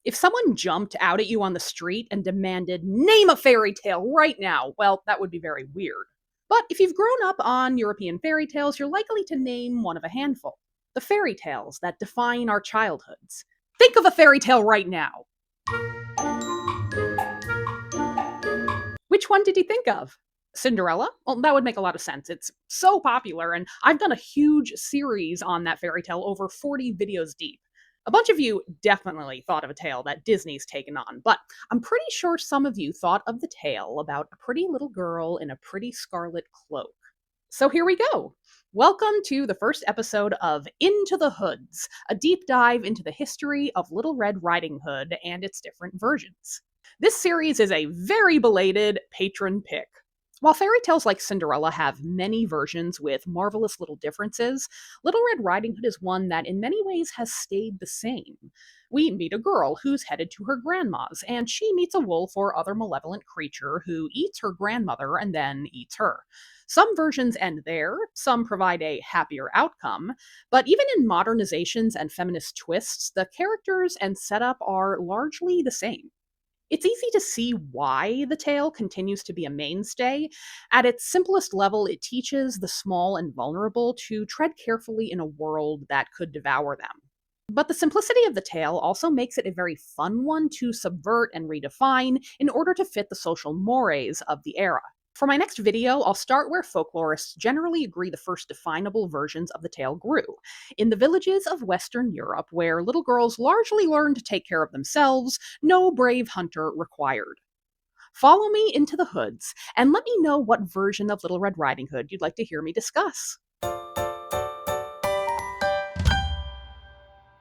If someone jumped out at you on the street and demanded, "Name a fairy tale right now," well, that would be very weird. But if you've grown up on European fairy tales, you're likely to name one of a handful. The fairy tales that define our childhoods. Think of a fairy tale right now. Which one did you think of? Cinderella? Well, that would make a lot of sense. It's so popular, and I've done a huge series on that fairy tale, over 40 videos deep. A bunch of you definitely thought of a tale that Disney's taken on, but I'm pretty sure some of you thought of the tale about a pretty little girl in a pretty scarlet cloak. So here we go. Welcome to the first episode of Into the Hoods, a deep dive into the history of Little Red Riding Hood and its different versions. This series is a very belated patron pick. While fairy tales like Cinderella have many versions with marvelous little differences, Little Red Riding Hood is one that in many ways has stayed the same. We meet a girl who's headed to her grandma's, and she meets a wolf or other malevolent creature who eats her grandmother and then eats her. Some versions end there, some provide a happier outcome, but even in modernizations and feminist twists, the characters and setup are largely the same. It's easy to see why the tale continues to be a mainstay. At its simplest level, it teaches the small and vulnerable to tread carefully in a world that could devour them. But the simplicity of the tale also makes it a very fun one to subvert and redefine in order to fit the social mores of the era. For my next video, I'll start where folklorists generally agree the first definable versions of the tale grew, in the villages of Western Europe, where little girls largely learned to take care of themselves, no brave hunter required. Follow me into the hoods, and let me know what version of Little Red Riding Hood you'd like to hear me discuss.